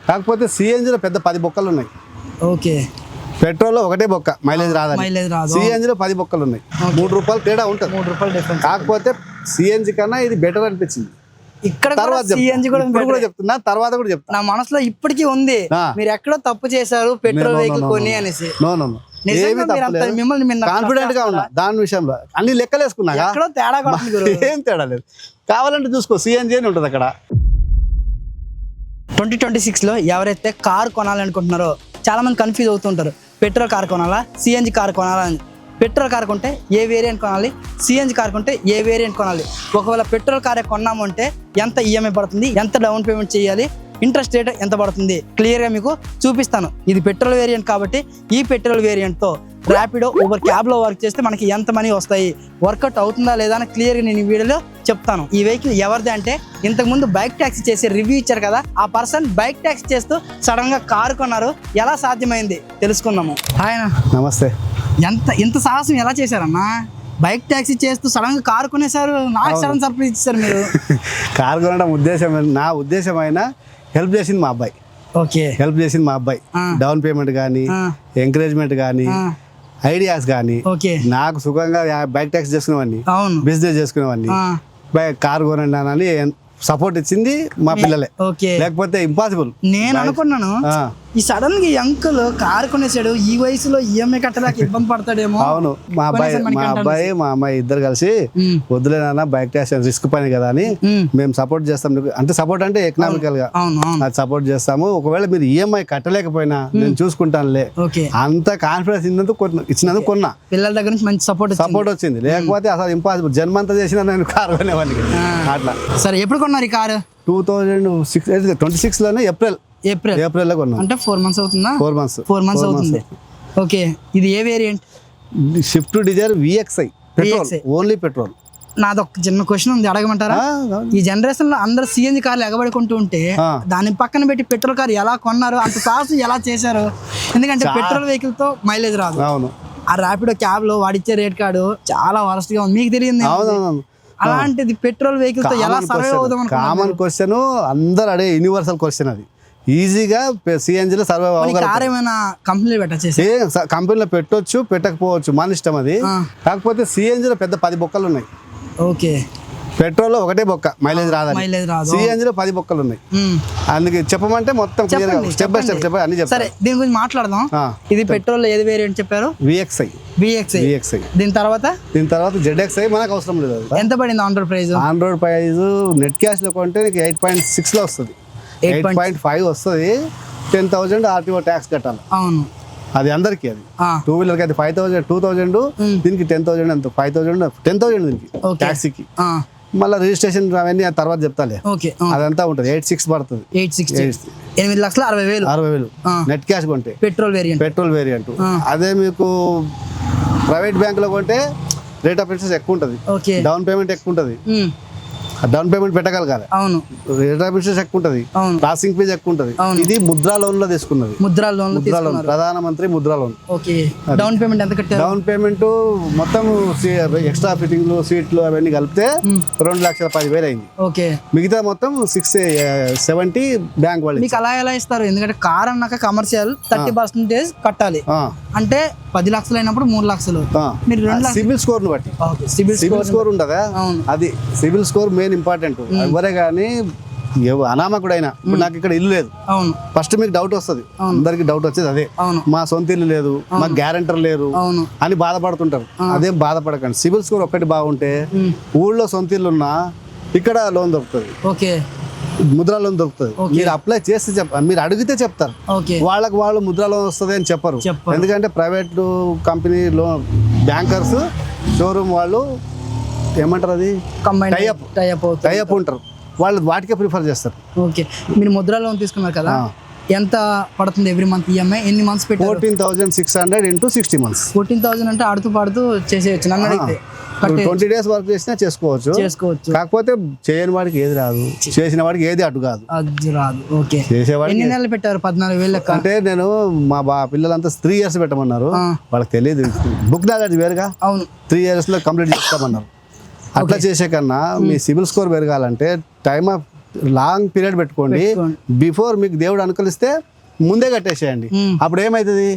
కాకపోతే సిఎన్జిలో పెద్ద 10 బొక్కలు ఉన్నాయి. ఓకే. పెట్రోల్లో ఒకటే బొక్క మైలేజ్ రాదు. సిఎన్జిలో 10 బొక్కలు ఉన్నాయి. 3 రూపాయలు తేడా ఉంటుంది. 3 రూపాయలు డిఫరెన్స్. కాకపోతే సిఎన్జి కన్నా ఇది బెటర్ అనిపించింది. ఇక్కడ తర్వాత కూడా చెప్తున్నా, తర్వాత కూడా చెప్తా. నా మనసులో ఇప్పటికీ ఉంది, మీరు ఎక్కడో తప్పు చేశారు పెట్రోల్ వెహికల్ కొని అనేసి. కాన్ఫిడెంట్ గా ఉన్నా దాని విషయంలో. అన్ని లెక్కలు వేసుకున్నాగా ఏం తేడా లేదు. కావాలంటే చూసుకో, సిఎన్జి అని ఉంటుంది అక్కడ. 2026 లో ఎవరైతే కార్ కొనాలనుకుంటున్నారో చాలా మంది కన్ఫ్యూజ్ అవుతుంటారు. పెట్రోల్ కార్ కొనాలా, సిఎన్జి కార్ కొనాలా అని. పెట్రోల్ కార్ కొంటే ఏ వేరియంట్ కొనాలి, సిఎన్జి కార్ కొంటే ఏ వేరియంట్ కొనాలి, ఒకవేళ పెట్రోల్ కారే కొన్నాము అంటే ఎంత ఈఎంఐ పడుతుంది, ఎంత డౌన్ పేమెంట్ చేయాలి, ఇంట్రెస్ట్ రేట్ ఎంత పడుతుంది, క్లియర్గా మీకు చూపిస్తాను. ఇది పెట్రోల్ వేరియంట్ కాబట్టి ఈ పెట్రోల్ వేరియంట్తో ర్యాపిడో, ఊబర్, క్యాబ్లో వర్క్ చేస్తే మనకి ఎంత మనీ వస్తాయి, వర్కౌట్ అవుతుందా లేదా అని క్లియర్గా నేను ఈ వీడియోలో చెప్తాను. ఈ వెహికల్ ఎవరిది అంటే ఇంతకుముందు బైక్ ట్యాక్సీ చేసి రివ్యూ ఇచ్చారు కదా, ఆ పర్సన్ బైక్ ట్యాక్సీ చేస్తూ సడన్గా కారు కొన్నారు. ఎలా సాధ్యమైంది తెలుసుకుందాము. ఆయన నమస్తే. ఇంత సాహసం ఎలా చేశారన్నా? బైక్ ట్యాక్సీ చేస్తూ సడన్గా కారు కొనేసారు. నాకు సడన్ సర్ప్రైజ్ ఇచ్చారు మీరు. కారు కొనడం నా ఉద్దేశమైన హెల్ప్ చేసింది మా అబ్బాయి. ఓకే. హెల్ప్ చేసింది మా అబ్బాయి. డౌన్ పేమెంట్ కానీ, ఎంకరేజ్మెంట్ కానీ, ఐడియాస్ కానీ. నాకు సుఖంగా బైక్ ట్యాక్సీ చేసుకునేవాడిని, బిజినెస్ చేసుకునేవాడిని. కారు కొనండి అని సపోర్ట్ ఇచ్చింది మా పిల్లలే. లేకపోతే ఇంపాసిబుల్. నేను అనుకున్నాను ఈ సడన్ గా ఈ అంకుల్ కారు కొనేసాడు, ఈ వయసులో ఈఎంఐ కట్టడానికి ఇబ్బంది పడతాడేమో. అవును, మా అబ్బాయి మా అమ్మాయి ఇద్దరు కలిసి వద్దులేనా బైక్ ట్యాక్సీ రిస్క్ పని కదా అని మేము సపోర్ట్ చేస్తాం. అంటే సపోర్ట్ అంటే ఎకనామికల్ గా అది సపోర్ట్ చేస్తాము. ఒకవేళ మీరు ఈఎంఐ కట్టలేకపోయినా నేను చూసుకుంటానులే, అంత కాన్ఫిడెన్స్ ఇచ్చినందుకు కొన్నా. పిల్లల దగ్గర నుంచి మంచి సపోర్ట్ వచ్చింది. లేకపోతే అసలు ఇంపాసిబుల్. జన్మంతా చేసిన నేను కారు కొనేవాడిని అట్లా. సరే, ఎప్పుడు కొన్నారు ఈ కారు? 2026 లోనే ఏప్రిల్ లో కొన్నాం. అంటే 4 months అవుతుందా? 4 months అవుతుంది. ఓకే. ఇది ఏ variant? Swift Dzire VXI petrol, only petrol. నాదొక చిన్న క్వశ్చన్ ఉంది, అడగమంటారా? ఈ జనరేషన్ లో అందరు సిఎన్జి కార్లు ఎగబడుకుంటూ ఉంటే దాని పక్కన పెట్టి పెట్రోల్ కార్ ఎలా కొన్నారు, అంత సాహసం ఎలా చేశారు? ఎందుకంటే పెట్రోల్ వెహికల్ తో మైలేజ్ రాదు. అవును. ఆ ర్యాపిడో, క్యాబ్ లో వాడిచ్చే రేట్ కార్డు చాలా వరస్ట్ గా ఉంది, మీకు తెలియదు. అలాంటిది పెట్రోల్ వెహికల్ తో ఎలా సర్వే అవుదాం? కామన్ క్వశ్చన్, అందరు అడే యూనివర్సల్ క్వశ్చన్. అది ఈజీగా సిఎన్జిలో సర్వే కంపెనీలో పెట్టొచ్చు, పెట్టకపోవచ్చు, మన ఇష్టం అది. కాకపోతే సిఎన్జిలో పెద్ద 10 బొక్కలు ఉన్నాయి. ఓకే. పెట్రోల్లో ఒకటే బొక్క మైలేజ్ రాదు. సిఎన్జిలో 10 బొక్కలు ఉన్నాయి. అందుకే చెప్పమంటే మొత్తం స్టెప్ బై స్టెప్ అన్ని చెప్తాను. సరే, దీని గురించి మాట్లాడదాం. ఇది పెట్రోల్ ఏది వేరియంట్ చెప్పారు? VXI. దీని తర్వాత ZXI. మనకు అవసరం లేదు. ఎంత పడింది on road price? On road price net cash లో కొంటే 8.6 లో వస్తుంది. 8.5 వస్తుంది. 10,000 RTO ట్యాక్స్ కట్టాలి. అవును, అది అందరికి. అది 2 వీలర్కి అయితే 5,000, 2,000. దీనికి 10,000. ఎంత 5,000, 10,000 దీనికి ట్యాక్సీకి. మళ్ళీ రిజిస్ట్రేషన్ అవన్నీ తర్వాత చెప్తాలే. అదంతా ఉంటుంది. 8,6 పడుతుంది. 8,60,000 నెట్ క్యాష్ కొంటే పెట్రోల్ వేరియంట్. అదే మీకు ప్రైవేట్ బ్యాంకులో కొంటే రేట్ ఆఫ్ ఇంట్రెస్ట్ ఎక్కువ ఉంటుంది, డౌన్ పేమెంట్ ఎక్కువ ఉంటుంది. డౌన్ పేమెంట్ పెట్టగలగాలి. అవును. రేట్ ఆఫ్ ఇంట్రెస్ట్ ఎక్కువ ఉంటుంది, ప్రాసెసింగ్ ఫీజ్ ఎక్కువ ఉంటుంది. ఇది ముద్రా లోన్ లో తీసుకున్నది. ముద్రా లోన్, ప్రధానమంత్రి ముద్రా లోన్. డౌన్ పేమెంట్ ఎంత కట్టారు? డౌన్ పేమెంట్ మొత్తం ఎక్స్ట్రా ఫిట్టింగ్లు, సీట్లు అవన్నీ కలిపితే 2,10,000 అయింది. ఓకే. మిగతా మొత్తం 670 బ్యాంక్ వాళ్ళు. మీకు అలా ఎలా ఇస్తారు? ఎందుకంటే కార్ అన్నాక కమర్షియల్ 30% కట్టాలి. అంటే 10 లక్షలు అయినప్పుడు 3 లక్షలు. మీరు 2 లక్షలు సిబిల్ స్కోర్ ను బట్టి. సిబిల్ స్కోర్ ఉండదా? అది సిబిల్ స్కోర్ మెయిన్ ఇంపార్టెంట్. ఎవరే కానీ అనామకుడైనా, ఇప్పుడు నాకు ఇక్కడ ఇల్లు లేదు, ఫస్ట్ మీకు డౌట్ వస్తుంది. అందరికి డౌట్ వచ్చేది అదే, మా సొంత ఇల్లు లేదు, మాకు గ్యారెంటర్ లేరు అని బాధపడుతుంటారు. అదేం బాధపడకండి. సిబిల్ స్కోర్ ఒక్కటి బాగుంటే ఊళ్ళో సొంత ఇల్లు ఉన్నా ఇక్కడ లోన్ దొరుకుతుంది. ముద్రా లోన్ దొరుకుతుంది. మీరు అప్లై చేస్తే మీరు అడిగితే చెప్తారు. వాళ్ళకి వాళ్ళు ముద్రా లోన్ వస్తుంది అని చెప్పరు. ఎందుకంటే private company loan bankers showroom వాళ్ళు ఏమంటారు, అది టైఅప్ ఉంటారు. వాళ్ళు వాటికే ప్రిఫర్ చేస్తారు. ఓకే. మీరు ముద్రా లోన్ తీసుకున్నారు కదా, ఎంత పడుతుంది ఎవ్రీ మంత్ ఈఎంఐ? ఎన్ని మంత్స్ పెట్టి? 14,600 into 60 months. 14,000 అంటే ఆడుతూ పాడుతూ చేసేయచ్చు. నన్ను అడిగితే 20 days వర్క్ చేసినా చేసుకోవచ్చు. కాకపోతే చేయని వాడికి ఏది రాదు, చేసిన వాడికి ఏది అటు కాదు. ఓకే. చేసేవాడికి ఎన్ని నెలలు పెట్టారు? 14,000. అంటే నేను మా పిల్లలంతా 3 years పెట్టమన్నారు. వాళ్ళకి తెలియదు, బుక్ నాలెడ్జ్ వేరుగా. అవును. 3 years లో కంప్లీట్ చేస్తామన్నారు. అట్లా చేసే కన్నా మీ సిబిల్ స్కోర్ పెరగాలంటే లాంగ్ పీరియడ్ పెట్టుకోండి. బిఫోర్ మీకు దేవుడు అనుకూలిస్తే ముందే కట్టేసేయండి. అప్పుడు ఏమవుతుంది,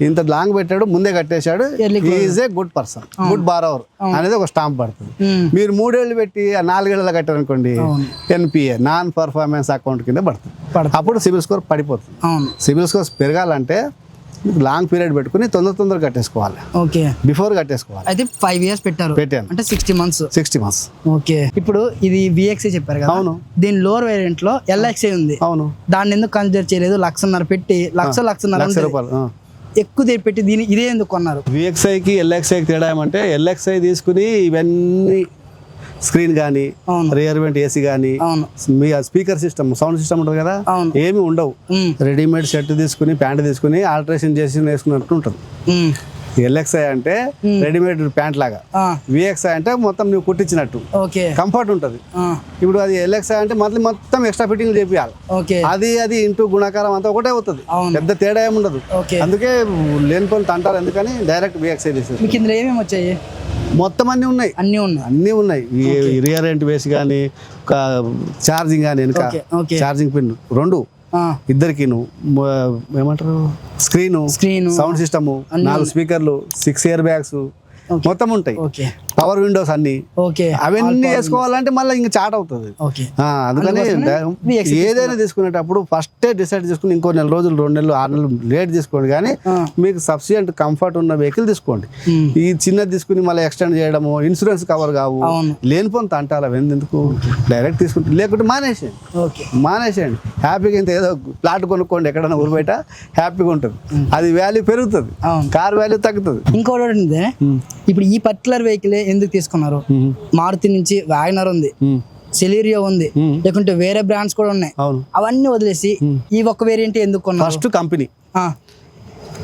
ఇంత లాంగ్ పెట్టాడు ముందే కట్టేశాడు, is a good person, good borrower అనేది ఒక స్టాంప్ పడుతుంది. మీరు 3 ఏళ్ళు పెట్టి 4 ఏళ్ళలో కట్టారనుకోండి, NPA నాన్ పర్ఫార్మెన్స్ అకౌంట్ కింద పడుతుంది. అప్పుడు సిబిల్ స్కోర్ పడిపోతుంది. సిబిల్ స్కోర్స్ పెరగాలంటే లాంగ్ పీరియడ్ పెట్టుకుని తొందరగా కట్టేసుకోవాలి. Okay, before కట్టేసుకోవాలి. అయితే 5 years పెట్టాను అంటే 60 months. ఓకే, ఇప్పుడు ఇది VXA చెప్పారు కదా. అవును. దీని లోవర్ వేరియంట్ లో LXA ఉంది. అవును. దాన్ని ఎందుకు కన్సిడర్ చేయలేదు? 1,50,000 పెట్టి లక్ష రూపాయలు ఎక్కువ పెట్టి దీని ఇదే ఎందుకు కొన్నారు? VXIకి LXIకి తేడా ఏమంటే, LXI తీసుకుని ఇవన్నీ స్క్రీన్ కానీ, రియర్ వెంట్ AC కానీ, మీ స్పీకర్ సిస్టమ్, సౌండ్ సిస్టమ్ ఉంటుంది కదా, ఏమి ఉండవు. రెడీమేడ్ షర్ట్ తీసుకుని ప్యాంట్ తీసుకుని ఆల్టరేషన్ చేసి వేసుకున్నట్టు ఉంటుంది. LXI అంటే రెడీమేడ్ ప్యాంట్ లాగా, VXI అంటే మొత్తం నువ్వు కుట్టించినట్టు కంఫర్ట్ ఉంటుంది. ఇప్పుడు అది LXI అంటే మొత్తం ఎక్స్ట్రా ఫిట్టింగ్ చేపియాలి. అది ఇంటూ గుణాకారం అంతా ఒకటే అవుతుంది, పెద్ద తేడా ఏమి ఉండదు. అందుకే లేనిపోయిన తంటారు, ఎందుకని డైరెక్ట్ VXI తీసేది. ఇందులో ఏమేమి వచ్చాయి? మొత్తం అన్నీ ఉన్నాయి. ఈ రియర్ ఎంట్ వేసి కానీ, ఛార్జింగ్ కానీ, వెనుక ఛార్జింగ్ పిన్ 2 ఇద్దరికి, ఏమంటారు, స్క్రీన్, సౌండ్ సిస్టమ్, 4 స్పీకర్లు, 6 ఎయిర్ బ్యాగ్స్ మొత్తం ఉంటాయి. పవర్ విండోస్ అన్ని, అవన్నీ వేసుకోవాలంటే మళ్ళీ ఇంకా చాట్ అవుతుంది. అందుకని ఏదైనా తీసుకునేటప్పుడు ఫస్టే డిసైడ్ చేసుకుని ఇంకో 4 రోజులు, 2 నెలలు, 6 నెలలు లేట్ తీసుకోండి. కానీ మీకు సఫిషియంట్ కంఫర్ట్ ఉన్న వెహికల్ తీసుకోండి. ఈ చిన్నది తీసుకుని మళ్ళీ ఎక్స్టెండ్ చేయడము, ఇన్సూరెన్స్ కవర్ కావు, లేనిపోని తంటాలు ఎందుకు, డైరెక్ట్ తీసుకుంటే, లేకుంటే మానేసేయండి. హ్యాపీగా ఇంత ఏదో ప్లాట్ కొనుక్కోండి ఎక్కడైనా ఊరు బయట, హ్యాపీగా ఉంటుంది. అది వాల్యూ పెరుగుతుంది, కార్ వాల్యూ తగ్గుతుంది. ఇంకోటి, ఇప్పుడు ఈ పర్టికులర్ వెహికల్ ఎందుకు తీసుకున్నారు? మారుతి నుంచి వ్యాగనర్ ఉంది, సెలీరియో ఉంది, లేకుంటే వేరే బ్రాండ్స్ కూడా ఉన్నాయి. అవన్నీ వదిలేసి ఈ ఒక్క వేరియంట్ ఎందుకు కొన్నారు? ఫస్ట్ కంపెనీ,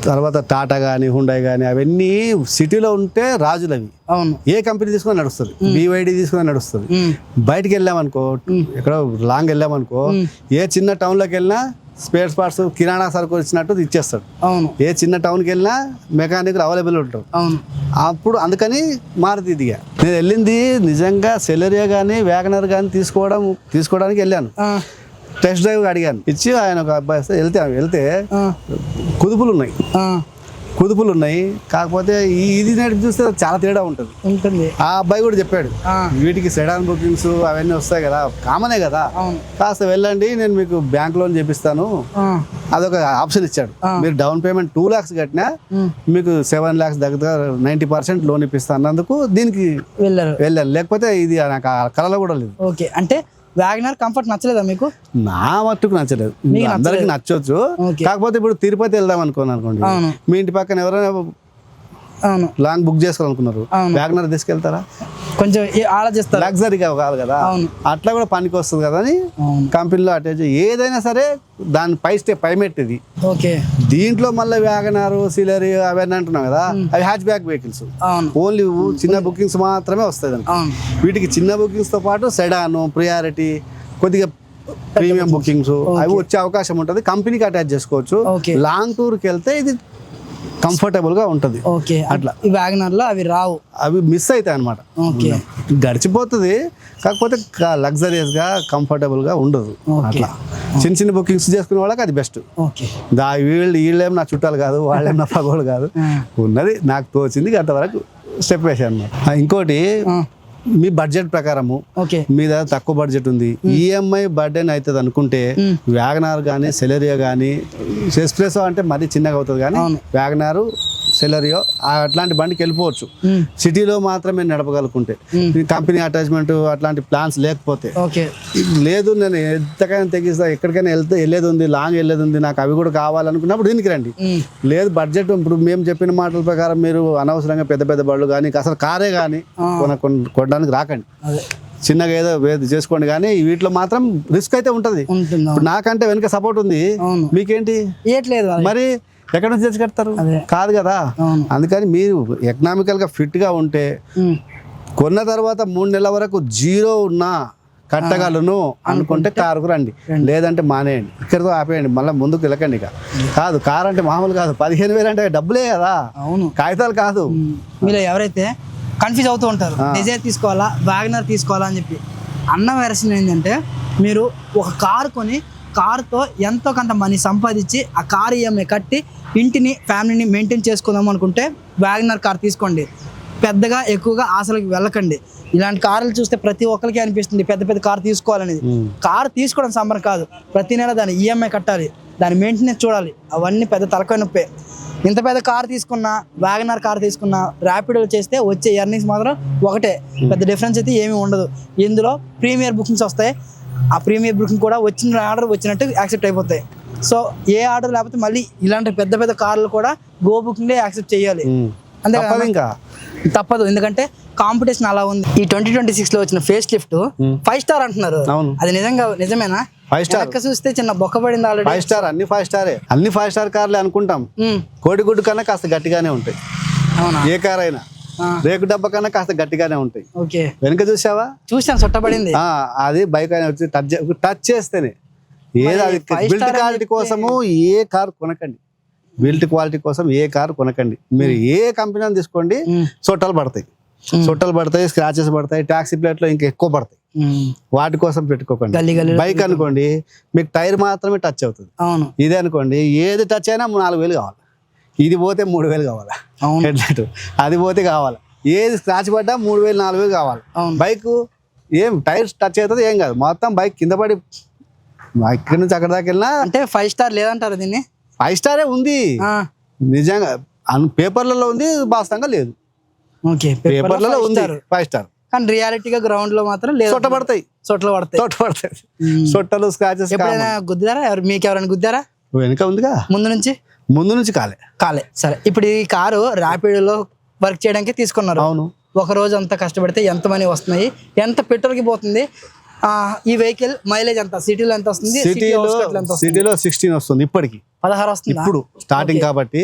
తర్వాత టాటా కానీ, హుండాయ్ కానీ, అవన్నీ సిటీలో ఉంటే రాజులు. అవి ఏ కంపెనీ తీసుకుని నడుస్తుంది, BYD తీసుకుని నడుస్తుంది. బయటకు వెళ్ళామనుకో, ఎక్కడ లాంగ్ వెళ్ళామనుకో, ఏ చిన్న టౌన్లోకి వెళ్ళినా స్పేర్ పార్ట్స్, కిరాణా సరుకు వచ్చినట్టు ఇచ్చేస్తాడు. ఏ చిన్న టౌన్కి వెళ్ళినా మెకానిక్ అవైలబుల్ ఉంటారు. అప్పుడు అందుకని మారుతి దిగా. నేను వెళ్ళింది నిజంగా సెలెరియో కానీ, వ్యాగనర్ కానీ తీసుకోవడానికి వెళ్ళాను. టెస్ట్ డ్రైవ్ అడిగాను, ఇచ్చి ఆయన ఒక అబ్బాయి వెళ్తే కుదుపులు ఉన్నాయి. కాకపోతే ఇది నేటి చూస్తే చాలా తేడా ఉంటుంది. ఆ అబ్బాయి కూడా చెప్పాడు, వీటికి సెడాన్ బుకింగ్స్ అవన్నీ వస్తాయి కదా, కామనే కదా, కాస్త వెళ్ళండి, నేను మీకు బ్యాంక్ లోన్ చేపిస్తాను, అదొక ఆప్షన్ ఇచ్చాడు. మీరు డౌన్ పేమెంట్ 2 lakhs కట్టినా మీకు 7 lakhs దగ్గర 90% లోన్ ఇప్పిస్తాను అన్నందుకు దీనికి వెళ్ళాను. లేకపోతే ఇది నాకు కళలో కూడా లేదు. ఓకే, అంటే వ్యాగనర్ కంఫర్ట్ నచ్చలేదా మీకు? నా మట్టుకు నచ్చలేదు, అందరికి నచ్చవచ్చు. కాకపోతే ఇప్పుడు తిరుపతి వెళ్దాం అనుకోండి, మీ ఇంటి పక్కన ఎవరైనా లాంగ్ బుక్ చేసుకోవాలనుకున్నారు, వ్యాగనర్ తీసుకెళ్తారా? కొంచెం ఆలోచిస్తారు, లగ్జరీగా కావాలి కదా, అట్లా కూడా పనికి వస్తుంది కదా అని కంపెనీలో అటాచ్. ఏదైనా సరే దాని పై మెట్టిది. దీంట్లో మళ్ళీ వ్యాగనర్, సిలెరియో అవన్నీ అంటున్నాం కదా, అవి హ్యాచ్ బ్యాక్ వెహికల్స్, ఓన్లీ చిన్న బుకింగ్స్ మాత్రమే వస్తాయి. వీటికి చిన్న బుకింగ్స్ తో పాటు సెడాన్, ప్రియారిటీ, కొద్దిగా ప్రీమియం బుకింగ్స్ అవి వచ్చే అవకాశం ఉంటుంది. కంపెనీకి అటాచ్ చేసుకోవచ్చు. లాంగ్ టూర్కి వెళ్తే ఇది కంఫర్టబుల్ గా ఉంటది. అట్లా ఈ వ్యాగనర్ లో అవి రావు, అవి మిస్ అవుతాయి అనమాట. గడిచిపోతుంది, కాకపోతే లగ్జరియస్ గా కంఫర్టబుల్ గా ఉండదు. అట్లా చిన్న బుకింగ్స్ చేసుకునే వాళ్ళకి అది బెస్ట్. వీళ్ళేం నా చుట్టాలు కాదు, వాళ్ళేం నా పగోళ్ళు కాదు, ఉన్నది నాకు తోచింది అంతవరకు స్టెప్ వేసాను అనమాట. ఇంకోటి, మీ బడ్జెట్ ప్రకారము మీద తక్కువ బడ్జెట్ ఉంది, EMI బర్డెన్ అవుతుంది అనుకుంటే వ్యాగనార్ కానీ, సెలెరియో కానీ, ఎస్ప్రెసో అంటే మరీ చిన్నగా అవుతుంది, కానీ వ్యాగనారు, సెలెరియో అట్లాంటి బండికి వెళ్ళిపోవచ్చు సిటీలో మాత్రమే నడపగలుగుకుంటే. కంపెనీ అటాచ్మెంట్ అట్లాంటి ప్లాన్స్ లేకపోతే, లేదు నేను ఎంతకైనా తెగిస్తా, ఎక్కడికైనా వెళ్ళేది ఉంది, లాంగ్ వెళ్ళేది ఉంది, నాకు అవి కూడా కావాలనుకున్నప్పుడు దీనికి రండి. లేదు బడ్జెట్, ఇప్పుడు మేము చెప్పిన మాటల ప్రకారం మీరు అనవసరంగా పెద్ద బళ్ళు కానీ, అసలు కారే కానీ కొనడానికి రాకండి. చిన్నగా ఏదో చేసుకోండి, కానీ వీటిలో మాత్రం రిస్క్ అయితే ఉంటుంది. ఇప్పుడు నాకంటే వెనక సపోర్ట్ ఉంది, మీకేంటి మరి ఎక్కడ నుంచి తెచ్చి కడతారు? కాదు కదా. అందుకని మీరు ఎకనామికల్ గా ఫిట్ గా ఉంటే కొన్న తర్వాత 3 నెలల వరకు 0 ఉన్నా కట్టగలను అనుకుంటే కారుకు రండి, లేదంటే మానేయండి, ఇక్కడితో ఆపేయండి, మళ్ళీ ముందుకు వెళ్ళకండి. ఇక కాదు, కారు అంటే మామూలు కాదు, 15,000 అంటే డబ్బులే కదా, కాగితాలు కాదు. మీరు ఎవరైతే కన్ఫ్యూజ్ అవుతూ ఉంటారు, డిజైర్ తీసుకోవాలా, వ్యాగనర్ తీసుకోవాలా అని చెప్పి, అన్న వెర్షన్ ఏంటంటే మీరు ఒక కారు కొని కార్తో ఎంతో కొంత మనీ సంపాదించి ఆ కారు ఈఎంఐ కట్టి ఇంటిని ఫ్యామిలీని మెయింటైన్ చేసుకుందాం అనుకుంటే వ్యాగనర్ కార్ తీసుకోండి. పెద్దగా ఎక్కువగా ఆశలకు వెళ్ళకండి. ఇలాంటి కార్లు చూస్తే ప్రతి ఒక్కరికి అనిపిస్తుంది పెద్ద పెద్ద కారు తీసుకోవాలనేది. కారు తీసుకోవడం సంబరం కాదు, ప్రతి నెల దాని ఈఎంఐ కట్టాలి, దాని మెయింటెనెన్స్ చూడాలి, అవన్నీ పెద్ద తలకాయ నొప్పే. ఇంత పెద్ద కార్ తీసుకున్నా, వ్యాగనర్ కార్ తీసుకున్నా, ర్యాపిడోలో చేస్తే వచ్చే ఎర్నింగ్స్ మాత్రం ఒకటే, పెద్ద డిఫరెన్స్ అయితే ఏమీ ఉండదు. ఇందులో ప్రీమియర్ బుకింగ్స్ వస్తాయి, ఆ ప్రీమియర్ బుకింగ్ కూడా వచ్చిన ఆర్డర్ వచ్చినట్టు యాక్సెప్ట్ అయిపోతాయి. సో ఏ ఆర్డర్ లేకపోతే మళ్ళీ ఇలాంటి పెద్ద పెద్ద కార్లు కూడా గో బుకింగ్ యాక్సెప్ట్ చేయాలి. అంతే ఇంకా తప్పదు, ఎందుకంటే కాంపిటీషన్ అలా ఉంది. ఈ 2026 లో వచ్చిన ఫేస్ లిఫ్ట్ 5 స్టార్ అంటున్నారు, అది నిజమేనా? 5 స్టార్ చూస్తే చిన్న బొక్క పడింది ఆల్రెడీ. 5 స్టార్ అన్ని 5 స్టారే, అన్ని 5 స్టార్ కార్లే అనుకుంటాం. కోడిగుడ్డు కన్నా కాస్త గట్టిగానే ఉంటాయి. అవునా? ఏ కార్ అయినా రేకు డబ్బా కన్నా కాస్త గట్టిగానే ఉంటాయి. ఓకే, వెనక చూసావా? చూసాను, చుట్టబడింది. అది బైక్ అయినా వచ్చి టచ్ చేస్తేనే ఏది, అది బిల్ట్ క్వాలిటీ కోసము ఏ కార్ కొనకండి. బిల్ట్ క్వాలిటీ కోసం ఏ కార్ కొనకండి. మీరు ఏ కంపెనీ తీసుకోండి, చుట్టలు పడతాయి, స్క్రాచెస్ పడతాయి, టాక్సీ ప్లేట్ లో ఇంకా ఎక్కువ పడతాయి. వాటి కోసం పెట్టుకోకండి. బైక్ అనుకోండి, మీకు టైర్ మాత్రమే టచ్ అవుతుంది. ఇదే అనుకోండి, ఏది టచ్ అయినా 4,000 కావాలి, ఇది పోతే 3,000 కావాలి, హెడ్లైట్ అది పోతే కావాలి, ఏది స్క్రాచ్ పడ్డా 3,000 4,000 కావాలి. బైక్ ఏం టైర్ టచ్ అవుతుంది ఏం కాదు, మొత్తం బైక్ కింద పడి ఇక్కడి నుంచి అక్కడ దాకా వెళ్ళినా. అంటే 5 స్టార్ లేదంటారు దీన్ని? 5 స్టారే ఉంది నిజంగా, పేపర్లలో ఉంది, వాస్తవంగా లేదు. పేపర్లలో ఉంది 5 స్టార్, కానీ రియాలిటీగా గ్రౌండ్ లో మాత్రం లేదు. సొట్టలు పడతాయి, సొట్టలు స్క్రాచెస్. గుద్దారా? మీకు ఎవరైనా గుద్దారా? వెనక ఉందిగా, ముందు నుంచి కాలే. సరే, ఇప్పుడు ఈ కారు ర్యాపిడోలో వర్క్ చేయడానికి తీసుకున్నారు. అవును. ఒక రోజు అంతా కష్టపడితే ఎంత మనీ వస్తున్నాయి, ఎంత పెట్రోల్ కి పోతుంది, ఈ వెహికల్ మైలేజ్ ఎంత, సిటీలో ఎంత వస్తుంది? సిటీలో 16 వస్తుంది, ఇప్పటికి 16 వస్తుంది ఇప్పుడు స్టార్టింగ్ కాబట్టి.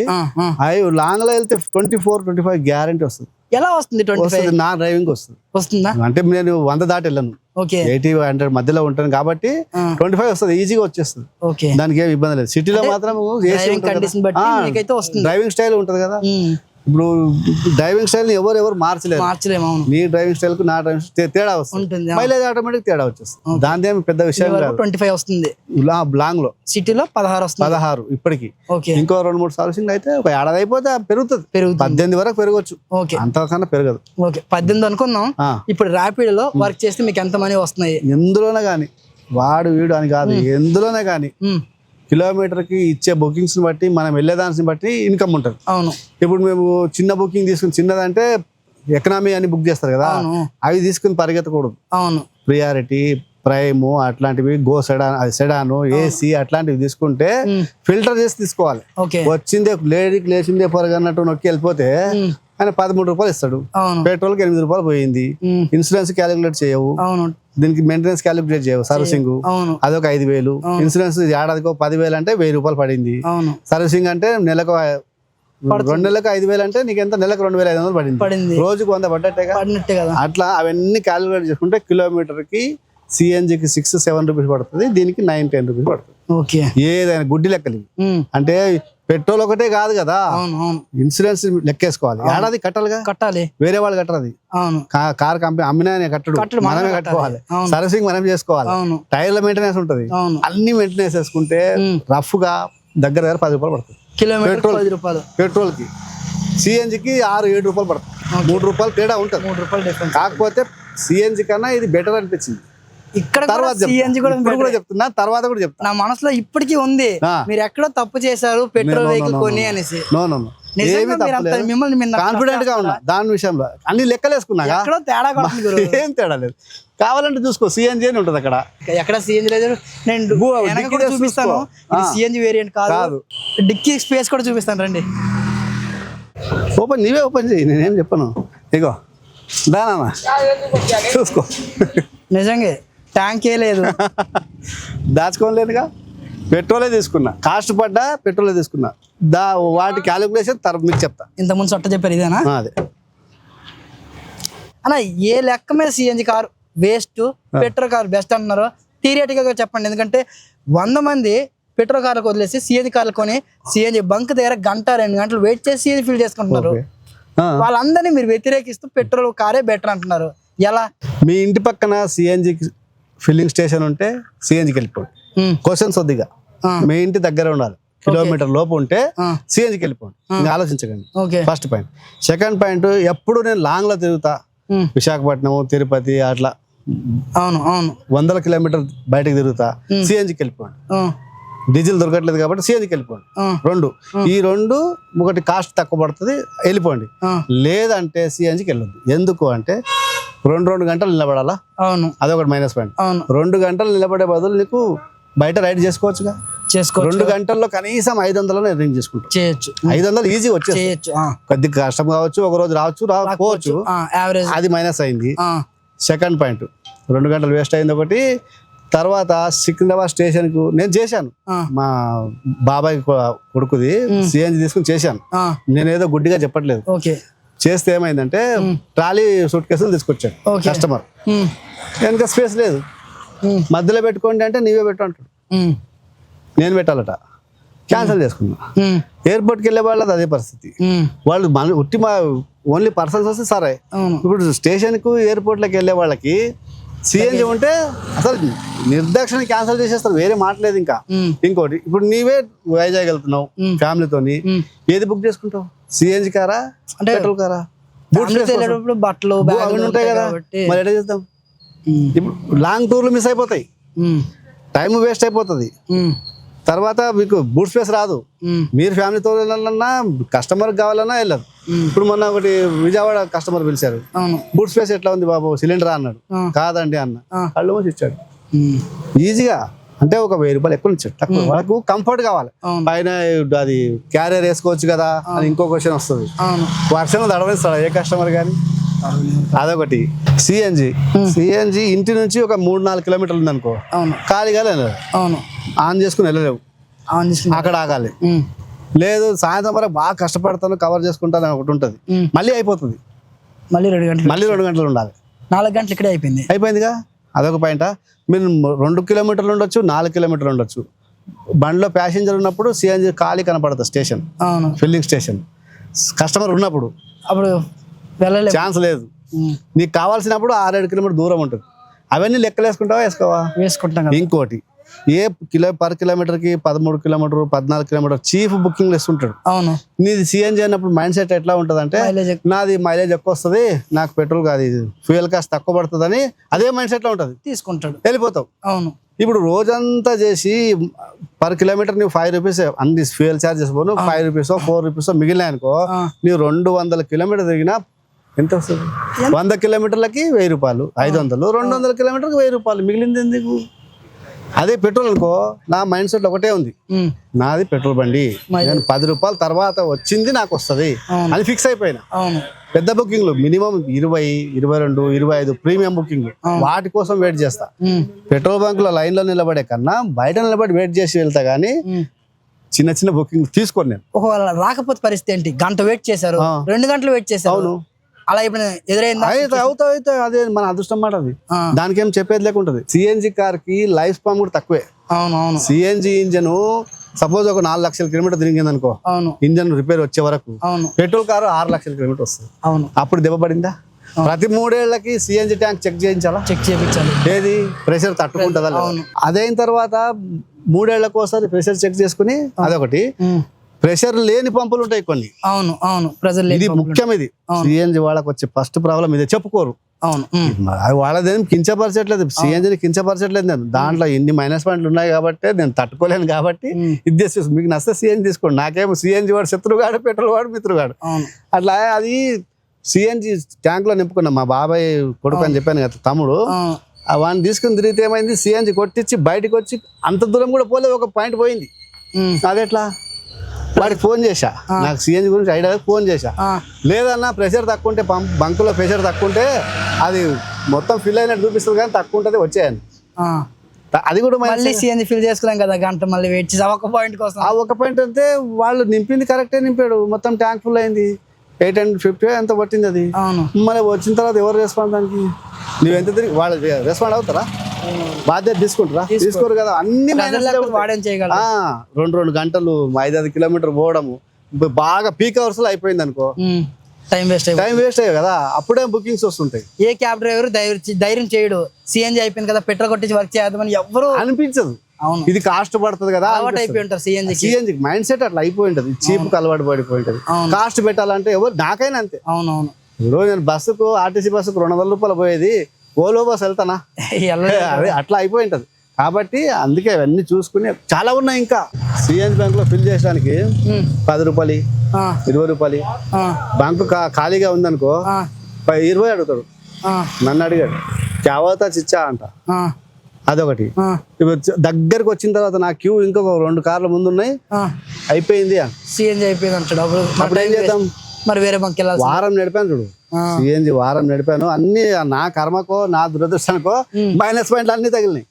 అవి లాంగ్ లో వెళ్తే 24-25 గ్యారంటీ వస్తుంది. ఎలా వస్తుంది? 25 నా డ్రైవింగ్ వస్తుందా? అంటే నేను 100 దాటి వెళ్ళను, 80-100 మధ్యలో ఉంటాను కాబట్టి 25 వస్తుంది, ఈజీగా వచ్చేస్తుంది. దానికి ఏమి ఇబ్బంది లేదు. సిటీలో మాత్రం డ్రైవింగ్ స్టైల్ ఉంటది కదా. ఇప్పుడు డ్రైవింగ్ స్టైల్ ని ఎవరు మార్చలేము. నీ డ్రైవింగ్ స్టైల్ కు నా డ్రైవింగ్ స్టైల్ తేడా వస్తుంది, మైలేజ్ ఆటోమేటిక్ తేడా వచ్చేస్తుంది. దాని ఏమి పెద్ద విషయం కాదు. 25 వస్తుంది లాంగ్ లో, సిటీలో 16 వస్తుంది. 16 ఇప్పటికి. ఇంకో 2-3 సర్వీసింగ్ అయితే ఒక ఏడాది అయిపోతే పెరుగుతుంది, 18 వరకు పెరగచ్చు, అంతకన్నా పెరగదు. 18 అనుకుందాం. ఇప్పుడు ర్యాపిడోలో వర్క్ చేస్తే మీకు ఎంత మనీ వస్తున్నాయి? ఎందులోనే గానీ, వాడు వీడు అని కాదు, ఎందులోనే గానీ కిలోమీటర్ కి ఇచ్చే బుకింగ్స్ బట్టి, మనం వెళ్ళేదాన్ని బట్టి ఇన్కమ్ ఉంటుంది. అవును. ఇప్పుడు మేము చిన్న బుకింగ్ తీసుకుని, చిన్నదంటే ఎకనామీ అని బుక్ చేస్తారు కదా, అవి తీసుకుని పరిగెత్తకూడదు. అవును. ప్రియారిటీ, ప్రైమ్ అట్లాంటివి, గో సెడాను, ఏసీ అట్లాంటివి తీసుకుంటే ఫిల్టర్ చేసి తీసుకోవాలి. వచ్చిందే లేచిందే పొరగన్నట్టు నొక్కి వెళ్ళిపోతే ఆయన 13 రూపాయలు ఇస్తాడు, పెట్రోల్ కి 8 రూపాయలు పోయింది. ఇన్సూరెన్స్ క్యాలిక్యులేట్ చేయవు, దీనికి మెయింటెనెన్స్ క్యాలిక్యులేట్ చేయవు, సర్వీసింగ్ అదొక 5,000, ఇన్సూరెన్స్ ఏడాదికో 10,000 అంటే 1,000 రూపాయలు పడింది. సర్వీసింగ్ అంటే నెలకు 2 నెలలకు 5,000 అంటే నీకు ఎంత, నెలకు 2,500 పడింది, రోజుకు 100 పడ్డట్టే కదా. అట్లా అవన్నీ క్యాలిక్యులేట్ చేసుకుంటే కిలోమీటర్ కి సిఎన్జికి 6-7 రూపీస్ పడుతుంది, దీనికి 9-10 రూపీస్ పడుతుంది. ఏదైనా గుడ్డి లెక్కలు అంటే పెట్రోల్ ఒకటే కాదు కదా, ఇన్సూరెన్స్ లెక్కేసుకోవాలి, ఏడాది కట్టాలి, వేరే వాళ్ళు కట్టరు. కార్ కంపెనీ అమ్మినా కట్టడు, మనమే కట్టుకోవాలి, సర్వీసింగ్ మనం చేసుకోవాలి, టైర్ల మెయింటెనెన్స్ ఉంటది, అన్ని మెయింటెనెన్స్ చేసుకుంటే రఫ్ గా దగ్గర 10 రూపాయలు పడుతుంది పెట్రోల్ కి. సిఎన్జికి 6-7 రూపాయలు పడుతుంది, 3 రూపాయలు తేడా ఉంటుంది. 3 రూపాయలు డిఫరెన్స్. కాకపోతే సిఎన్జి కన్నా ఇది బెటర్ అనిపించింది. ఇక్కడ తర్వాత చెప్తున్నా, తర్వాత కూడా చెప్తున్నా, నా మనసులో ఇప్పటికీ ఉంది, మీరు ఎక్కడో తప్పు చేశారు పెట్రోల్ వెహికల్ కొని అనేసి. కాన్ఫిడెంట్ గా ఉన్నా దాని విషయంలో, అన్ని లెక్కలు వేసుకున్నా, ఏం తేడా లేదు. కావాలంటే చూసుకో, సిఎన్జి అని ఉంటది అక్కడ. ఎక్కడ సిఎన్జి లేదు, నేను చూపిస్తాను. సిఎన్జి వేరియంట్ కాదు, డిక్కీ స్పేస్ కూడా చూపిస్తాను, రండి. నీవే ఓపెన్ చేయి, నేనేం చెప్పను. ఇగో దానా చూసుకో, నిజంగా ట్యాంక్ ఏ లేదు, దాచుకోలేదుగా, పెట్రోలే తీసుకున్నా, కాస్ట్ పడ్డా పెట్రోలే తీసుకున్నా. వాటి క్యాలిక్యులేషన్ మీకు చెప్తా. ఇంతకుముందు చట్ట చెప్పారు ఇదేనా? అదే అన్న, ఏ లెక్క మీద CNG car waste, petrol car best అంటున్నారు, థియరిటికల్గా చెప్పండి. ఎందుకంటే 100 మంది పెట్రోల్ కార్లకు వదిలేసి సిఎన్జి కార్లు కొని సిఎన్జి బంక్ దగ్గర 1-2 గంటలు వెయిట్ చేసి సిఎన్జి ఫిల్ చేసుకుంటున్నారు. వాళ్ళందరినీ మీరు వ్యతిరేకిస్తూ పెట్రోల్ కారే బెటర్ అంటున్నారు. ఎలా? మీ ఇంటి పక్కన సిఎన్జి ఫిల్లింగ్ స్టేషన్ ఉంటే సిఎన్జికి వెళ్ళిపోండి. క్వశ్చన్స్ వద్దిగా మీ ఇంటి దగ్గర ఉండాలి, కిలోమీటర్ లోపు ఉంటే సిఎన్జికి వెళ్ళిపోండి, ఇంకా ఆలోచించకండి. First point. సెకండ్ పాయింట్, ఎప్పుడు నేను లాంగ్ లో తిరుగుతా, విశాఖపట్నం, తిరుపతి అట్లా అవును అవును 100 కిలోమీటర్ బయటకు తిరుగుతా, సిఎన్జికి వెళ్ళిపోండి. డీజిల్ దొరకట్లేదు కాబట్టి సిఎన్జికి వెళ్ళిపోండి. ఈ రెండు ఒకటి కాస్ట్ తక్కువ పడుతుంది, వెళ్ళిపోండి. లేదంటే సిఎన్జికి వెళ్ళొద్దు. ఎందుకు అంటే 2 గంటలు నిలబడాలా, అవును, అదొకటి మైనస్ పాయింట్. 2 గంటలు నిలబడే బదులు నీకు బయట రైడ్ చేసుకోవచ్చుగా. 2 గంటల్లో కనీసం 500 ఎర్నింగ్ చేసుకుంటాం. 500 ఈజీ వచ్చేయచ్చు. కొద్దిగా కష్టం కావచ్చు, ఒక రోజు రాకపోవచ్చు, అది మైనస్ అయింది. సెకండ్ పాయింట్, 2 గంటలు వేస్ట్ అయింది ఒకటి. తర్వాత సికింద్రాబాద్ స్టేషన్ కు నేను చేశాను, మా బాబాయ్ కొడుకుది సిఎన్జి తీసుకుని చేశాను. నేనేదో గుడ్డిగా చెప్పట్లేదు. చేస్తే ఏమైందంటే ట్రాలీ సూట్ కేసులు తీసుకొచ్చాడు కస్టమర్. వెనక స్పేస్ లేదు, మధ్యలో పెట్టుకోండి అంటే నీవే పెట్టు అంటాడు. నేను పెట్టాలట, క్యాన్సిల్ చేసుకున్నా. ఎయిర్పోర్ట్కి వెళ్ళే వాళ్ళది అదే పరిస్థితి. వాళ్ళు ఉట్టి మా ఓన్లీ పర్సన్స్ వస్తే సరే. ఇప్పుడు స్టేషన్కు ఎయిర్పోర్ట్లోకి వెళ్ళే వాళ్ళకి సిఎన్జి ఉంటే అసలు నిర్దాక్షణ క్యాన్సిల్ చేసేస్తారు, వేరే మాట్లేదు. ఇంకా ఇంకోటి, ఇప్పుడు నీవే వైజాగ్ వెళ్తున్నావు ఫ్యామిలీతోని, ఏది బుక్ చేసుకుంటావు? సిఎన్జి కారా, పెట్రోల్ కారా? బట్టలు అవన్నీ ఉంటాయి కదా, మరి ఎట్లా చేద్దాం? ఇప్పుడు లాంగ్ టూర్లు మిస్ అయిపోతాయి, టైం వేస్ట్ అయిపోతుంది. తర్వాత మీకు బూట్ స్పేస్ రాదు. మీరు ఫ్యామిలీతో వెళ్ళాలన్నా, కస్టమర్ కావాలన్నా వెళ్ళదు. ఇప్పుడు మొన్న ఒకటి విజయవాడ కస్టమర్ పిలిచారు, బూట్ స్పేస్ ఎట్లా ఉంది బాబు, సిలిండర్ అన్నాడు. కాదండి అన్న, కళ్ళు మూసి ఇచ్చాడు ఈజీగా. అంటే ఒక 1000 రూపాయలు ఎక్కువ ఇచ్చాడు, తక్కువ. వాళ్ళకు కంఫర్ట్ కావాలి. పైన అది క్యారియర్ వేసుకోవచ్చు కదా అని ఇంకో క్వశ్చన్ వస్తుంది. వర్షంలో దడవేస్తాడు ఏ కస్టమర్ కానీ. అదొకటి. సిఎన్జి ఇంటి నుంచి ఒక 3-4 కిలోమీటర్లు ఉంది అనుకో, ఖాళీగా వెళ్ళలేదు, ఆన్ చేసుకుని వెళ్ళలేవు, అక్కడ ఆగాలి. లేదు సాయంత్రం వరకు బాగా కష్టపడతాను, కవర్ చేసుకుంటాను ఒకటి ఉంటుంది, మళ్ళీ అయిపోతుంది, మళ్ళీ 2 గంటలు ఉండాలి. 4 గంటలు ఇక్కడే అయిపోయిందిగా. అదొక పాయింట్. మీరు 2 కిలోమీటర్లు ఉండొచ్చు, 4 కిలోమీటర్లు ఉండొచ్చు. బండిలో ప్యాసింజర్ ఉన్నప్పుడు సిఎన్జి ఖాళీ కనపడుతుంది స్టేషన్, ఫిల్లింగ్ స్టేషన్. కస్టమర్ ఉన్నప్పుడు అప్పుడు ఛాన్స్ లేదు. నీకు కావాల్సినప్పుడు 6-7 కిలోమీటర్ దూరం ఉంటుంది. అవన్నీ లెక్కలు వేసుకుంటావా? వేసుకుంటాం. ఇంకోటి, పర్ కిలోమీటర్కి 13 కిలోమీటర్, 14 కిలోమీటర్ చీఫ్ బుకింగ్ ఇస్తుంటాడు. అవును. నీది సిఎన్జి అన్నప్పుడు మైండ్ సెట్ ఎట్లా ఉంటుంది అంటే, నాది మైలేజ్ ఎక్కువ వస్తుంది, నాకు పెట్రోల్ కాదు, ఫ్యూయల్ కాస్ట్ తక్కువ పడుతుంది అని అదే మైండ్ సెట్ లో ఉంటుంది, తీసుకుంటాడు, వెళ్ళిపోతావు. అవును. ఇప్పుడు రోజంతా చేసి పర్ కిలోమీటర్ నువ్వు 5 రూపీస్ అన్ని ఫ్యూయల్ ఛార్జెస్ పోను, 5 రూపీస్ 4 రూపీస్ మిగిలినాయి అనుకో, నువ్వు 200 కిలోమీటర్ తిరిగినా ఎంత వస్తుంది? 100 కిలోమీటర్లకి 1000 రూపాయలు, 500, 200 కిలోమీటర్కి 1000 రూపాయలు, మిగిలింది ఎందుకు? అదే పెట్రోల్ అనుకో, నా మైండ్ సెట్ ఒకటే ఉంది, నాది పెట్రోల్ బండి, నేను 10 రూపాయల తర్వాత వచ్చింది నాకు వస్తుంది అని ఫిక్స్ అయిపోయినా. పెద్ద బుకింగ్లు మినిమం 20, 22, 25 ప్రీమియం బుకింగ్లు, వాటి కోసం వెయిట్ చేస్తా. పెట్రోల్ బంక్ లో లైన్ లో నిలబడే కన్నా బయట నిలబడి వెయిట్ చేసి వెళ్తా గానీ చిన్న బుకింగ్ తీసుకోను నేను. ఒకవేళ రాకపోతే పరిస్థితి ఏంటి? గంట వెయిట్ చేశారు, 2 గంటలు వెయిట్ చేశారు. అవును, అలా ఇప్పుడు ఎదురైంది. అవుతాయి, అదే మన అదృష్టం మాట అది, దానికి ఏం చెప్పేది లేకుంటది. సిఎన్జి కార్ కి లైఫ్ స్పాన్ కూడా తక్కువే. అవును. సిఎన్జి ఇంజన్ సపోజ్ ఒక 4 లక్షల కిలోమీటర్ తిరిగింది అనుకో, ఇంజన్ రిపేర్ వచ్చే వరకు. పెట్రోల్ కారు 6 లక్షల కిలోమీటర్ వస్తుంది. అవును. అప్పుడు దెబ్బ పడిందా? ప్రతి 3 ఏళ్లకి సిఎన్జి ట్యాంక్ చెక్ చేయించాలా? చెక్ చేయించాలి. ఏది ప్రెషర్ తట్టుకుంటుందా? అదైన తర్వాత 3 ఏళ్లకు ఒకసారి ప్రెషర్ చెక్ చేసుకుని, అదొకటి. ప్రెషర్ లేని పంపులు ఉంటాయి కొన్ని. అవును. ఇది ముఖ్యం. ఇది సిఎన్జి వాళ్ళకి వచ్చే ఫస్ట్ ప్రాబ్లం ఇదే, చెప్పుకోరు. అవును. వాళ్ళదేం కించపరచట్లేదు, సిఎన్జిని కించపరచట్లేదు నేను. దాంట్లో ఎన్ని మైనస్ పాయింట్లు ఉన్నాయి కాబట్టి నేను తట్టుకోలేను కాబట్టి ఇది చేసి, మీకు నచ్చితే సిఎన్జి తీసుకోండి. నాకేమో సిఎన్జి వాడు శత్రుగాడు, పెట్రోల్ వాడు మిత్రుగాడు. అట్లా అది సిఎన్జి ట్యాంక్ లో నింపుకున్నా. మా బాబాయ్ కొడుకు అని చెప్పాను కదా, తమ్ముడు, వాడిని తీసుకుని తిరిగితే ఏమైంది, సిఎన్జి కొట్టించి బయటకు వచ్చి అంత దూరం కూడా పోలేదు, ఒక పాయింట్ పోయింది. అదెట్లా? వాడికి ఫోన్ చేశా, నాకు సిఎన్జి గురించి ఐడియా ఫోన్ చేశా. లేదన్నా ప్రెషర్ తక్కువ ఉంటే, బంకులో ప్రెషర్ తక్కువ ఉంటే అది మొత్తం ఫిల్ అయినట్టు చూపిస్తుంది కానీ తక్కువ ఉంటుంది, వచ్చాయని. అది కూడా మళ్ళీ సిఎన్జి ఫిల్ చేసుకున్నాం కదా, గంట మళ్ళీ వెయిట్ చేసి ఒక పాయింట్ కోసం. ఆ ఒక పాయింట్ అంటే వాళ్ళు నింపింది కరెక్టే నింపాడు, మొత్తం ట్యాంక్ ఫుల్ అయింది. 850 ఎంత పట్టింది అది. మళ్ళీ వచ్చిన తర్వాత ఎవరు రెస్పాండ్ దానికి? నువ్వెంత తిరిగి వాళ్ళు రెస్పాండ్ అవుతారా? బాధ్యత తీసుకుంటారా? తీసుకోరు కదా. అన్ని 2 గంటలు 5-5 కిలోమీటర్ పోవడము బాగా పీక్ అవర్స్ లో అయిపోయింది అనుకో, టైం వేస్ట్ అయిపోతుంది. టైం వేస్ట్ అయ్యాయి కదా, అప్పుడే బుకింగ్స్ వస్తుంటాయి. ఏ క్యాబ్ డ్రైవర్ ధైర్యం చేయడు, సిఎన్జి అయిపోయింది కదా పెట్రోల్ కొట్టించి వర్క్ చేద్దామని ఎవరు అనిపించదు. అవును, ఇది కాస్ట్ పడుతుంది కదా, అలవాటు అయిపోయి ఉంటారు సిఎన్జి. సిఎన్జి మైండ్ సెట్ అట్లా అయిపోయి ఉంటది, చీప్ అలవాటు పడిపోయి ఉంటది. కాస్ట్ పెట్టాలంటే ఎవరు, నాకైనా అంతే. అవునవును, ఇప్పుడు నేను బస్సుకు ఆర్టీసీ బస్సుకు 200 రూపాయలు పోయేది, ఓలో బస్ వెళ్తానా, అదే అట్లా అయిపోయి ఉంటది. కాబట్టి అందుకే అవన్నీ చూసుకుని చాలా ఉన్నాయి. ఇంకా సిఎన్జి బ్యాంక్ లో ఫిల్ చేయడానికి 10 రూపాయలు 20 రూపాయలు, బ్యాంకు ఖాళీగా ఉందనుకో 20 అడుగుతాడు. నన్ను అడిగాడు క్యావతా చిచ్చా అంట, అదొకటి. ఇప్పుడు దగ్గరకు వచ్చిన తర్వాత నా క్యూ ఇంకొక 2 కార్ల ముందు ఉన్నాయి, అయిపోయింది సిఎన్జి అయిపోయింది అంటాడు. అప్పుడు ఏం చేద్దాం, మరి వేరే బంక్ వెళ్ళాలి. వారం నడిపాను చూడు, సిఎన్జి వారం నడిపాను. అన్ని నా కర్మకో నా దురదృష్టానికో మైనస్ పాయింట్లు అన్ని తగిలినాయి.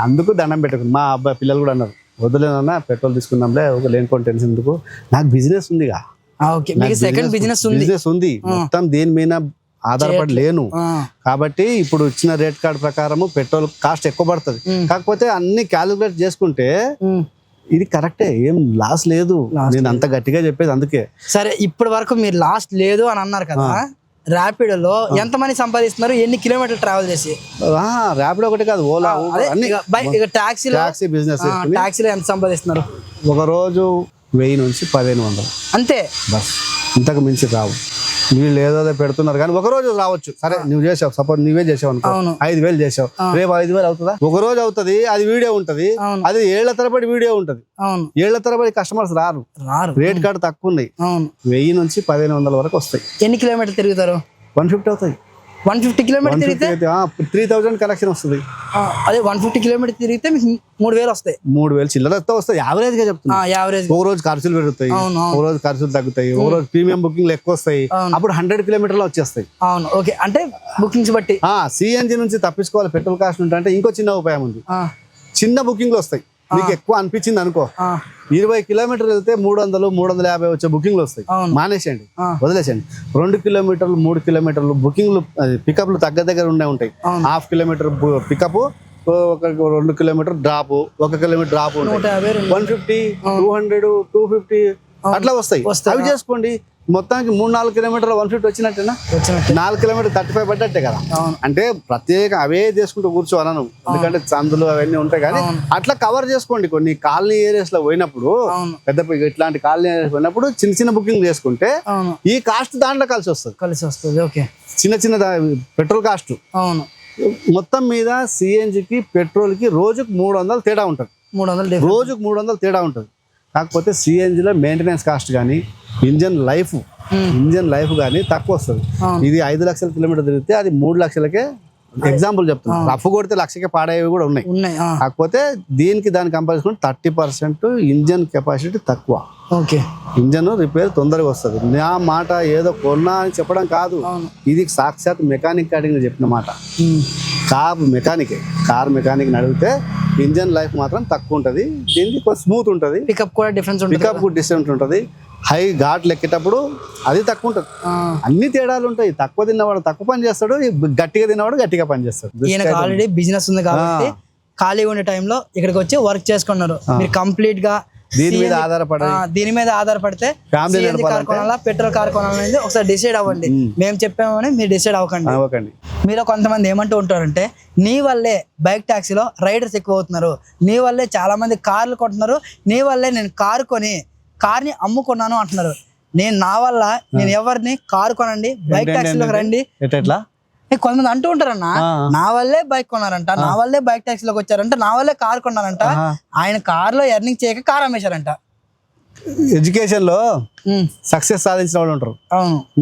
అందుకు దండం పెట్టుకుని మా అబ్బాయి పిల్లలు కూడా అన్నారు, వద్దులేనన్నా పెట్రోల్ తీసుకుందాంలే, ఒక లేనిపోయిన టెన్షన్ ఎందుకు, నాకు బిజినెస్ ఉందిగా. సెకండ్ బిజినెస్ ఉంది, మొత్తం దేని మీద ఆధారపడి లేను. కాబట్టి ఇప్పుడు ఇచ్చిన రేట్ కార్డ్ ప్రకారం పెట్రోల్ కాస్ట్ ఎక్కువ పడుతుంది. కాకపోతే అన్ని క్యాలిక్యులేట్ చేసుకుంటే ఇది కరెక్టే, ఏం లాస్ లేదు. నేను అంత గట్టిగా చెప్పేది అందుకే. సరే, ఇప్పటి వరకు మీరు లాస్ట్ లేదు అని అన్నారు కదా, ర్యాపిడోలో ఎంత మంది సంపాదిస్తున్నారు, ఎన్ని కిలోమీటర్లు ట్రావెల్ చేసి? ర్యాపిడో ఒకటి కాదు, ఓలా, టాక్సీ బిజినెస్. టాక్సీలో ఎంత సంపాదిస్తున్నారు? ఒక రోజు 1000 నుంచి 1500 అంతే, బస్, ఇంతకు మించి రావు. వీళ్ళు ఏదో పెడుతున్నారు కానీ ఒక రోజు రావచ్చు. సరే నువ్వు చేసావు, సపోజ్ నువ్వే చేసావు అనుకో, 5000 చేసావు, రేపు 5000 అవుతుందా? ఒక రోజు అవుతుంది, అది వీడియో ఉంటది, అది 7 ఏళ్ల తరబడి వీడియో ఉంటది, 7 ఏళ్ల తరబడి కస్టమర్స్ రారు. రేట్ కార్డు తక్కువ ఉన్నాయి, 1000 నుంచి 1500 వరకు వస్తాయి. ఎన్ని కిలోమీటర్లు తిరుగుతారు? 150 అవుతాయి. 150 కిలోమీటర్ తిరిగితే 3000 కలెక్షన్ వస్తుంది. అదే 150 కిలోమీటర్ తిరిగితే మీకు 3000 వస్తాయి. 3000 చిల్లరతో వస్తాయి, యావరేజ్ గా చెప్తున్నా. ఒక రోజు ఖర్చులు పెరుగుతాయి, ఒక రోజు ఖర్చులు తగ్గుతాయి, ఒక రోజు ప్రీమియం బుకింగ్లు ఎక్కువ వస్తాయి, అప్పుడు 100 కిలోమీటర్లు వచ్చేస్తాయి. అవును, ఓకే. అంటే బుకింగ్స్ బట్టి సిఎన్జి నుంచి తప్పించుకోవాలి పెట్రోల్ కాస్ట్ అంటే ఇంకో చిన్న ఉపాయం ఉంది. చిన్న బుకింగ్లు వస్తాయి, మీకు ఎక్కువ అనిపించింది అనుకో, 20 కిలోమీటర్లు వెళ్తే 300, 350 వచ్చే బుకింగ్లు వస్తాయి. మానేసేయండి, వదిలేసేయండి. 2 కిలోమీటర్లు 3 కిలోమీటర్లు బుకింగ్లు పికప్లు దగ్గర ఉండే ఉంటాయి. 1/2 కిలోమీటర్ పికప్, ఒక 2 కిలోమీటర్ డ్రాప్, 1 కిలోమీటర్ డ్రాప్ ఉంటాయి. 150, 200, 250 అట్లా వస్తాయి. అవి చేసుకోండి. మొత్తానికి 3-4 కిలోమీటర్లు 150 వచ్చినట్టేనా? 4 కిలోమీటర్ 35 పడ్డట్టే కదా. అంటే ప్రత్యేక అవే చేసుకుంటూ కూర్చోవాలను, ఎందుకంటే చందులు అవన్నీ ఉంటాయి. కానీ అట్లా కవర్ చేసుకోండి. కొన్ని కాలనీ ఏరియాస్ లో పోయినప్పుడు, పెద్ద ఇట్లాంటి కాలనీ ఏరియాస్ పోయినప్పుడు చిన్న చిన్న బుకింగ్ చేసుకుంటే ఈ కాస్ట్ దాంట్లో కలిసి వస్తుంది. ఓకే, చిన్న పెట్రోల్ కాస్ట్. అవును, మొత్తం మీద సిఎన్జికి పెట్రోల్ కి రోజుకు 300 తేడా ఉంటుంది. రోజుకు 300 తేడా ఉంటుంది. కాకపోతే సిఎన్జిలో మెయింటెనెన్స్ కాస్ట్ కానీ ఇంజన్ లైఫ్ కానీ తక్కువ వస్తుంది. ఇది 5 లక్షల కిలోమీటర్ తిరిగితే అది 3 లక్షలకే. ఎగ్జాంపుల్ చెప్తున్నా, రఫ్ కొడితే 1,00,000కే పాడేవి కూడా ఉన్నాయి. కాకపోతే దాని కంపారిజన్ 30% ఇంజన్ కెపాసిటీ తక్కువ. ఇంజన్ రిపేర్ తొందరగా వస్తుంది. నా మాట ఏదో కొన్నా అని చెప్పడం కాదు, ఇది సాక్షాత్ మెకానిక్ అడిగిన చెప్పిన మాట. కార్ మెకానిక్ అడిగితే ఇంజన్ లైఫ్ మాత్రం తక్కువ ఉంటుంది, దీనికి కొంచెం స్మూత్ ఉంటుంది, పికప్ కూడా డిఫరెంట్ ఉంటుంది. హై ఘాట్లు ఎక్కేటప్పుడు అది తక్కువ ఉంటుంది. అన్ని తేడాలు ఉంటాయి. తక్కువ తిన్నవాడు తక్కువ పని చేస్తాడు, గట్టిగా తిన్నవాడు గట్టిగా పని చేస్తాడు. ఆల్రెడీ బిజినెస్ ఉంది కాబట్టి ఖాళీగా ఉండే టైంలో ఇక్కడికి వచ్చి వర్క్ చేసుకున్నారు. మీరు కంప్లీట్ గా దీని మీద ఆధారపడితే కార్ కొనాలా పెట్రోల్ కార్ కొనాలనేది ఒకసారి డిసైడ్ అవ్వండి. మేము చెప్పామని మీరు డిసైడ్ అవ్వకండి. మీరు కొంతమంది ఏమంటూ ఉంటారంటే, నీ వల్లే బైక్ టాక్సీలో రైడర్స్ ఎక్కువ అవుతున్నారు, నీ వల్లే చాలా మంది కార్లు కొంటున్నారు, నీ వల్లే నేను కారు కొని కార్ని అమ్ముకున్నాను అంటున్నారు. నా వల్ల నేను ఎవరిని కారు కొనండి, బైక్ టాక్సీలోకి రండి. కొంతమంది అంటూ ఉంటారన్న, నా వల్లే బైక్ కొన్నారంట, నా వల్లే బైక్ టాక్సీలోకి వచ్చారంట, నా వల్లే కార్ కొన్నారంట, ఆయన కార్ లో ఎర్నింగ్ చేయక కార్ అమ్మేశారంట. ఎడ్యుకేషన్ లో సక్సెస్ సాధించిన వాళ్ళు ఉంటారు.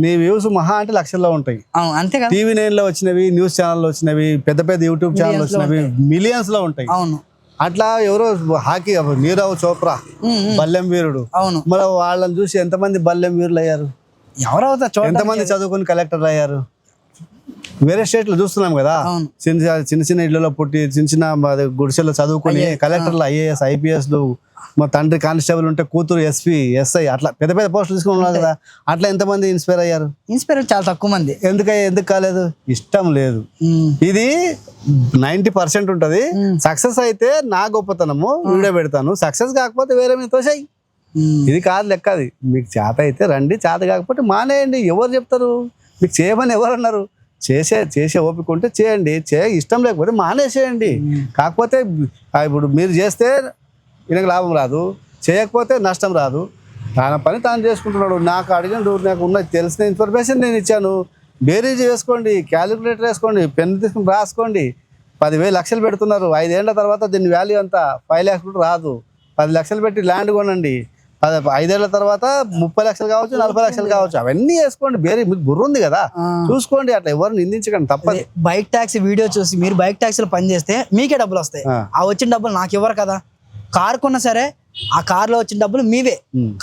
నీ వ్యూస్ మహా అంటే లక్షల్లో ఉంటాయి. అంతే కదా. TV9 లో వచ్చినవి, న్యూస్ ఛానల్ వచ్చినవి, పెద్ద యూట్యూబ్ ఛానల్ వచ్చినవి మిలియన్స్ లో ఉంటాయి. అట్లా ఎవరో హాకీ నీరవ్ చోప్రా బల్లెం వీరుడు, మరి వాళ్ళని చూసి ఎంతమంది బల్లెం వీరులు అయ్యారు, ఎంతమంది చదువుకుని కలెక్టర్లు అయ్యారు. వేరే స్టేట్ లో చూస్తున్నాం కదా, చిన్న ఇళ్లలో పుట్టి చిన్న గుడిసెల్లో చదువుకుని కలెక్టర్లు, IAS, IPS, మా తండ్రి కానిస్టేబుల్ ఉంటే కూతురు SP, SI, అట్లా పెద్ద పోస్టులు తీసుకుని ఉన్నారు కదా. అట్లా ఎంతమంది ఇన్స్పైర్ అయ్యారు? చాలా తక్కువ మంది. ఎందుకు కాలేదు? ఇష్టం లేదు. ఇది 90% ఉంటది. సక్సెస్ అయితే నా గొప్పతనము వీడియో పెడతాను, సక్సెస్ కాకపోతే వేరే మీద తోసాయి. ఇది కాదు లెక్క. అది మీకు చేత అయితే రండి, చేత కాకపోతే మానేయండి. ఎవరు చెప్తారు మీకు చేయమని? ఎవరు అన్నారు? చేసే ఓపిక ఉంటే చేయండి, ఇష్టం లేకపోతే మానేసేయండి. కాకపోతే ఇప్పుడు మీరు చేస్తే ఈయనకు లాభం రాదు, చేయకపోతే నష్టం రాదు. తన పని తాను చేసుకుంటున్నాడు. నాకు అడిగిన నాకు ఉన్న తెలిసిన ఇన్ఫర్మేషన్ నేను ఇచ్చాను. బేరీజ్ వేసుకోండి, క్యాలిక్యులేటర్ వేసుకోండి, పెన్ తీసుకుని రాసుకోండి. 10,000 లక్షలు పెడుతున్నారు. 5 ఏళ్ల తర్వాత దీని వాల్యూ అంతా 5 lakhs కూడా రాదు. 10 లక్షలు పెట్టి ల్యాండ్ కొనండి. 5 ఏళ్ల తర్వాత 30 లక్షలు కావచ్చు, 40 లక్షలు కావచ్చు. అవన్నీ వేసుకోండి. మీకు బుర్ర ఉంది కదా, చూసుకోండి. అట్లా ఎవరు నిందించకండి, తప్పదు. బైక్ ట్యాక్సీ వీడియో చూసి మీరు బైక్ ట్యాక్సీలో పని చేస్తే మీకే డబ్బులు వస్తాయి. ఆ వచ్చిన డబ్బులు నాకు ఇవ్వరు కదా. కార్ కొన్నా సరే ఆ కార్ లో వచ్చిన డబ్బులు మీవే.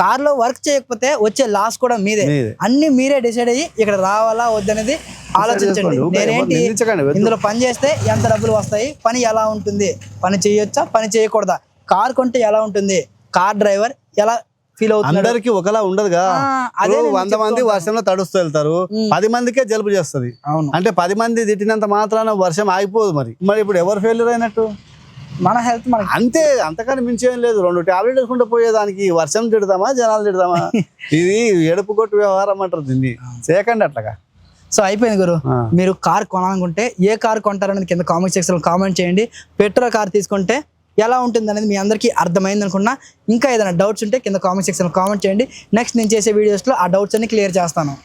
కార్ లో వర్క్ చేయకపోతే వచ్చే లాస్ కూడా మీదే. అన్ని మీరే డిసైడ్ అయ్యి ఇక్కడ రావాలా వద్దనేది ఆలోచించండి. నేనేంటి ఇందులో పని చేస్తే ఎంత డబ్బులు వస్తాయి, పని ఎలా ఉంటుంది, పని చేయొచ్చా పని చేయకూడదా, కార్ కొంటే ఎలా ఉంటుంది, కార్ డ్రైవర్ ఎలా ఫీల్ అవుతుంది. అందరికి ఒకలా ఉండదుగా. అదే 100 మంది వర్షంలో తడుస్తూ వెళ్తారు, 10 మందికే జలుబు చేస్తుంది. అంటే 10 మంది తిట్టినంత మాత్రాన వర్షం ఆగిపోదు. మరి ఇప్పుడు ఎవరు ఫెయిల్యూర్ అయినట్టు? మన హెల్త్ మనకి అంతే, అంతకని మించేం లేదు. 2 టాబ్లెట్ వేసుకుంటూ పోయేదానికి వర్షం తిడదామా జనాలు తిడదామా? ఇది ఏడుపు కొట్టు వ్యవహారం అంటారు. దీన్ని చేయకండి అట్లాగా. సో అయిపోయింది గురు. మీరు కార్ కొనాలనుకుంటే ఏ కార్ కొంటారనేది కింద కామెంట్ సెక్షన్లో కామెంట్ చేయండి. పెట్రోల్ కార్ తీసుకుంటే ఎలా ఉంటుంది అనేది మీ అందరికీ అర్థమైంది అనుకున్నా. ఇంకా ఏదైనా డౌట్స్ ఉంటే కింద కామెంట్ సెక్షన్లో కామెంట్ చేయండి. నెక్స్ట్ నేను చేసే వీడియోస్లో ఆ డౌట్స్ అన్ని క్లియర్ చేస్తాను.